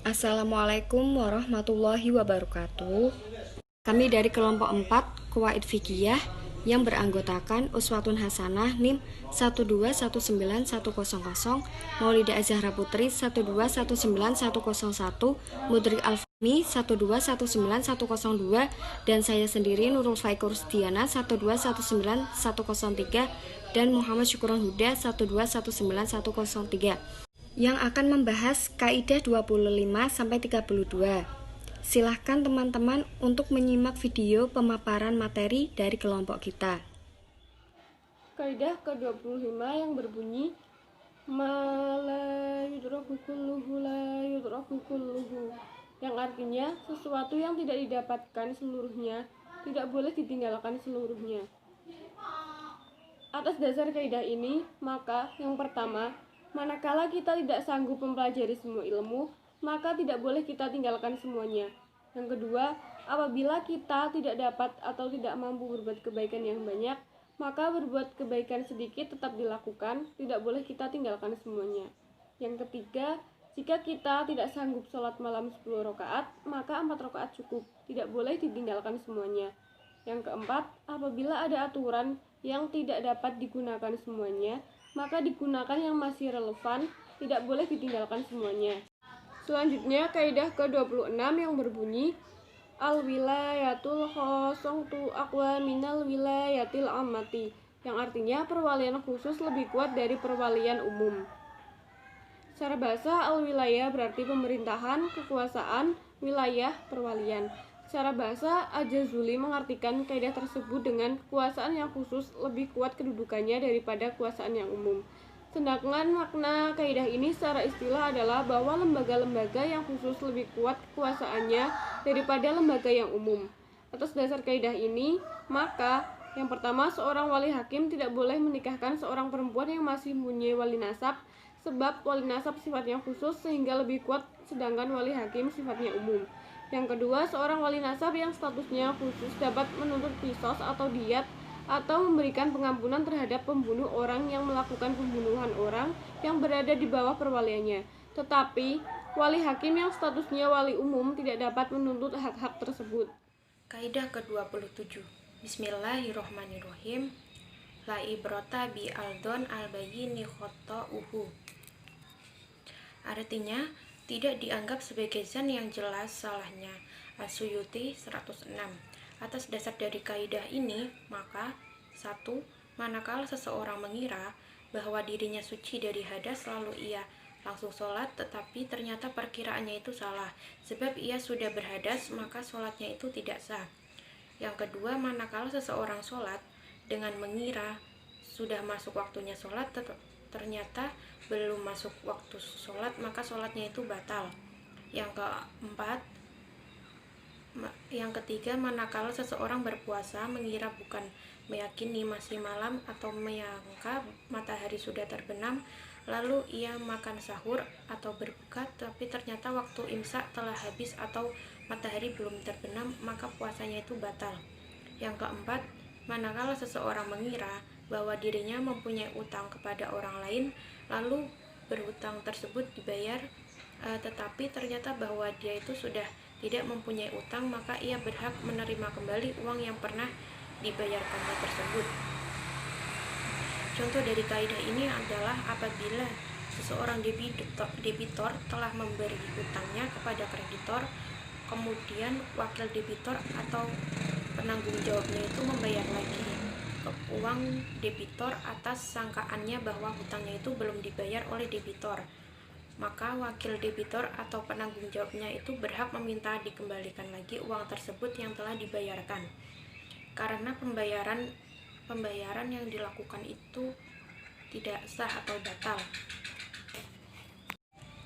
Assalamualaikum warahmatullahi wabarakatuh. Kami dari kelompok 4 Qawaid Fiqhiyah yang beranggotakan Uswatun Hasanah NIM 1219100, Maulida Azhara Putri 1219101, Mudrik Alfami 1219102, dan saya sendiri Nurul Faikur Rusdiana 1219103, dan Muhammad Syukuron Huda 1219103 yang akan membahas kaidah 25-32. Silahkan teman-teman untuk menyimak video pemaparan materi dari kelompok kita. Kaidah ke-25 yang berbunyi ma la yudraku kulluhu la yudraku kulluhu, yang artinya sesuatu yang tidak didapatkan seluruhnya tidak boleh ditinggalkan seluruhnya. Atas dasar kaidah ini, maka yang pertama, manakala kita tidak sanggup mempelajari semua ilmu, maka tidak boleh kita tinggalkan semuanya. Yang kedua, apabila kita tidak dapat atau tidak mampu berbuat kebaikan yang banyak, maka berbuat kebaikan sedikit tetap dilakukan, tidak boleh kita tinggalkan semuanya. Yang ketiga, jika kita tidak sanggup sholat malam 10 rakaat, maka 4 rakaat cukup, tidak boleh ditinggalkan semuanya. Yang keempat, apabila ada aturan yang tidak dapat digunakan semuanya, maka digunakan yang masih relevan, tidak boleh ditinggalkan semuanya. Selanjutnya, kaidah ke-26 yang berbunyi al-wilayatul khossatu aqwa minal wilayatil ammati, yang artinya perwalian khusus lebih kuat dari perwalian umum. Secara bahasa, al-wilayah berarti pemerintahan, kekuasaan, wilayah, perwalian. Secara bahasa, Al-Jazuli mengartikan kaidah tersebut dengan kekuasaan yang khusus lebih kuat kedudukannya daripada kekuasaan yang umum. Sedangkan makna kaidah ini secara istilah adalah bahwa lembaga-lembaga yang khusus lebih kuat kekuasaannya daripada lembaga yang umum. Atas dasar kaidah ini, maka yang pertama, seorang wali hakim tidak boleh menikahkan seorang perempuan yang masih mempunyai wali nasab, sebab wali nasab sifatnya khusus sehingga lebih kuat, sedangkan wali hakim sifatnya umum. Yang kedua, seorang wali nasab yang statusnya khusus dapat menuntut qisas atau diat atau memberikan pengampunan terhadap pembunuh orang yang melakukan pembunuhan orang yang berada di bawah perwaliannya. Tetapi, wali hakim yang statusnya wali umum tidak dapat menuntut hak-hak tersebut. Kaidah ke-27. Bismillahirrohmanirrohim. La ibrota bi aldon albayini khotta'uhu. Artinya, tidak dianggap sebagai zan yang jelas salahnya. As-Suyuti 106. Atas dasar dari kaidah ini, maka 1. Manakala seseorang mengira bahwa dirinya suci dari hadas lalu ia langsung sholat, tetapi ternyata perkiraannya itu salah, sebab ia sudah berhadas, maka sholatnya itu tidak sah. Yang kedua, manakala seseorang sholat dengan mengira sudah masuk waktunya sholat, ternyata belum masuk waktu sholat, maka sholatnya itu batal. Yang ketiga, manakala seseorang berpuasa mengira bukan meyakini masih malam atau menyangka matahari sudah terbenam, lalu ia makan sahur atau berbuka, tapi ternyata waktu imsak telah habis atau matahari belum terbenam, maka puasanya itu batal. Yang keempat, manakala seseorang mengira bahwa dirinya mempunyai utang kepada orang lain, lalu berhutang tersebut dibayar, tetapi ternyata bahwa dia itu sudah tidak mempunyai utang, maka ia berhak menerima kembali uang yang pernah dibayarkannya tersebut. Contoh dari kaidah ini adalah apabila seseorang debitor telah memberi utangnya kepada kreditor, kemudian wakil debitor atau penanggung jawabnya itu membayar lagi uang debitor atas sangkaannya bahwa hutangnya itu belum dibayar oleh debitor, maka wakil debitor atau penanggung jawabnya itu berhak meminta dikembalikan lagi uang tersebut yang telah dibayarkan, karena pembayaran yang dilakukan itu tidak sah atau batal.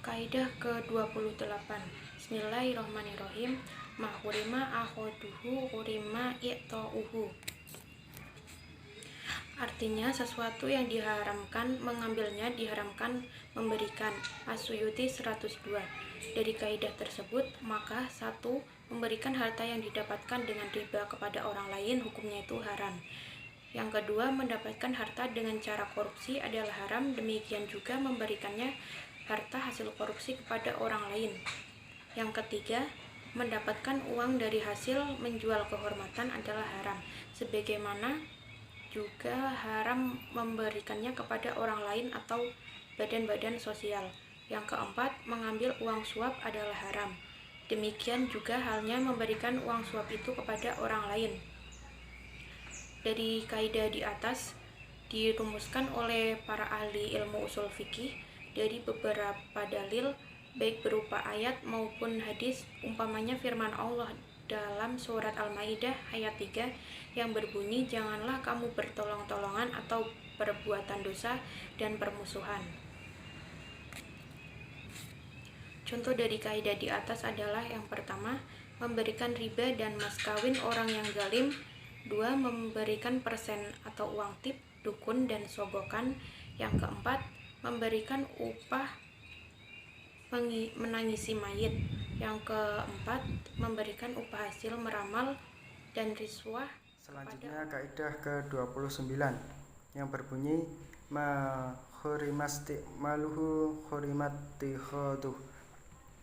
Kaidah ke-28. Bismillahirrohmanirrohim. Ma hurima akhoduhu hurima i'ta'uhu. Artinya, sesuatu yang diharamkan mengambilnya, diharamkan memberikan. As-Suyuti 102. Dari kaidah tersebut, maka 1. Memberikan harta yang didapatkan dengan riba kepada orang lain, hukumnya itu haram. Yang kedua, mendapatkan harta dengan cara korupsi adalah haram, demikian juga memberikannya harta hasil korupsi kepada orang lain. Yang ketiga, mendapatkan uang dari hasil menjual kehormatan adalah haram, sebagaimana juga haram memberikannya kepada orang lain atau badan-badan sosial. Yang keempat, mengambil uang suap adalah haram. Demikian juga halnya memberikan uang suap itu kepada orang lain. Dari kaidah di atas dirumuskan oleh para ahli ilmu usul fikih dari beberapa dalil baik berupa ayat maupun hadis, umpamanya firman Allah dalam surat Al-Maidah ayat 3 yang berbunyi, janganlah kamu bertolong-tolongan atau perbuatan dosa dan permusuhan. Contoh dari kaidah di atas adalah yang pertama, memberikan riba dan mas kawin orang yang zalim. 2. Memberikan persen atau uang tip, dukun, dan sogokan. Yang keempat, memberikan upah menangisi mayit. Yang keempat, memberikan upah hasil meramal dan riswah. Selanjutnya kaidah ke-29 yang berbunyi maluhu khurimattikhaduh,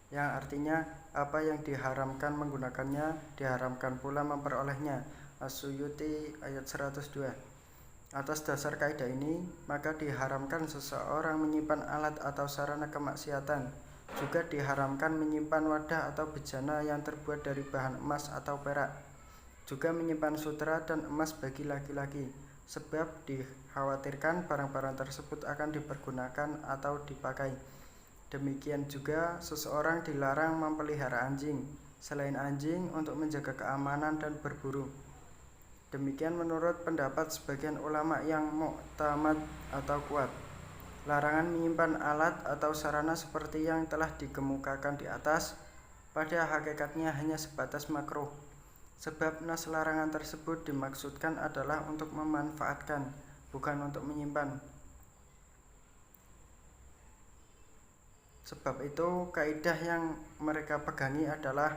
yang artinya apa yang diharamkan menggunakannya, diharamkan pula memperolehnya. As-Suyuti ayat 102. Atas dasar kaidah ini, maka diharamkan seseorang menyimpan alat atau sarana kemaksiatan. Juga diharamkan menyimpan wadah atau bejana yang terbuat dari bahan emas atau perak. Juga menyimpan sutra dan emas bagi laki-laki, sebab dikhawatirkan barang-barang tersebut akan dipergunakan atau dipakai. Demikian juga seseorang dilarang memelihara anjing selain anjing untuk menjaga keamanan dan berburu. Demikian menurut pendapat sebagian ulama yang mu'tamad atau kuat. Larangan menyimpan alat atau sarana seperti yang telah dikemukakan di atas pada hakikatnya hanya sebatas makruh, sebab nas larangan tersebut dimaksudkan adalah untuk memanfaatkan, bukan untuk menyimpan. Sebab itu kaidah yang mereka pegangi adalah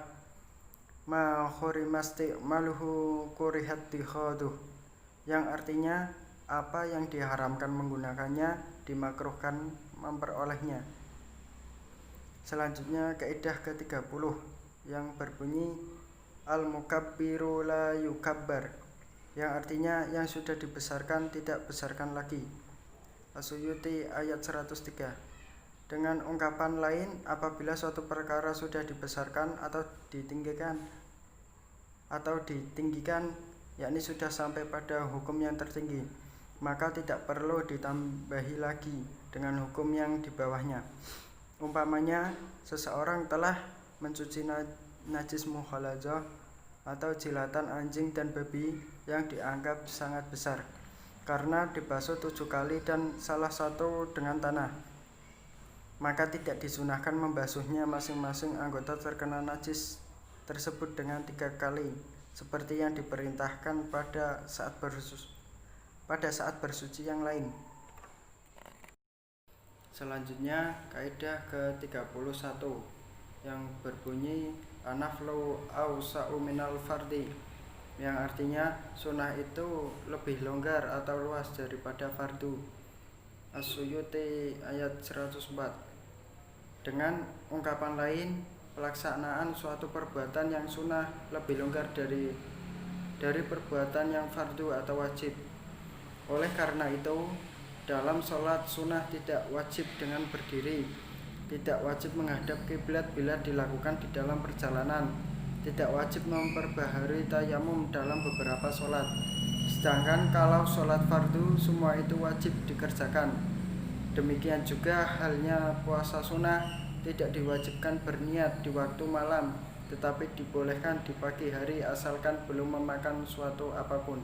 ma khurimasti maluhu kurihattikhaduh, yang artinya apa yang diharamkan menggunakannya, dimakruhkan memperolehnya. Selanjutnya kaidah ke-30 yang berbunyi al-mukabbiru la yukabbar, yang artinya yang sudah dibesarkan tidak besarkan lagi. As-Suyuti ayat 103. Dengan ungkapan lain, apabila suatu perkara sudah dibesarkan atau ditinggikan, yakni sudah sampai pada hukum yang tertinggi, maka tidak perlu ditambahi lagi dengan hukum yang di bawahnya. Umpamanya, seseorang telah mencuci najis mukhaladzah atau jilatan anjing dan babi yang dianggap sangat besar, karena dibasuh 7 kali dan salah satu dengan tanah, maka tidak disunahkan membasuhnya masing-masing anggota terkena najis tersebut dengan 3 kali, seperti yang diperintahkan pada saat bersuci yang lain. Selanjutnya kaidah ke-31 yang berbunyi anaflu awsa'u minal fardi, yang artinya sunnah itu lebih longgar atau luas daripada fardu. As-Suyuti ayat 104. Dengan ungkapan lain, pelaksanaan suatu perbuatan yang sunnah lebih longgar dari perbuatan yang fardu atau wajib. Oleh karena itu, dalam sholat sunnah tidak wajib dengan berdiri, tidak wajib menghadap kiblat bila dilakukan di dalam perjalanan, tidak wajib memperbaharui tayamum dalam beberapa sholat. Sedangkan kalau sholat fardu, semua itu wajib dikerjakan. Demikian juga halnya puasa sunnah, tidak diwajibkan berniat di waktu malam, tetapi dibolehkan di pagi hari asalkan belum memakan suatu apapun.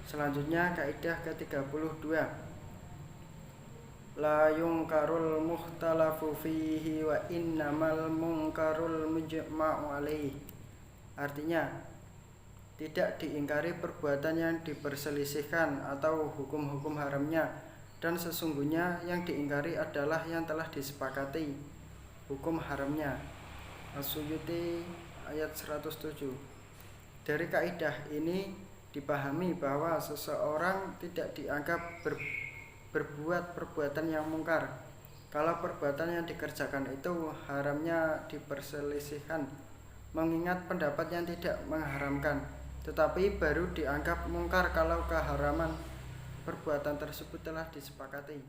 Selanjutnya kaidah ke-32 la yungkarul muhtalafu fihi wa innamal mungkarul mujma'u alaih, artinya tidak diingkari perbuatan yang diperselisihkan atau hukum-hukum haramnya, dan sesungguhnya yang diingkari adalah yang telah disepakati hukum haramnya. As-Suyuti ayat 107. Dari kaidah ini dipahami bahwa seseorang tidak dianggap berbuat perbuatan yang mungkar Kalau perbuatan yang dikerjakan itu haramnya diperselisihkan, mengingat pendapat yang tidak mengharamkan, tetapi baru dianggap mungkar kalau keharaman perbuatan tersebut telah disepakati.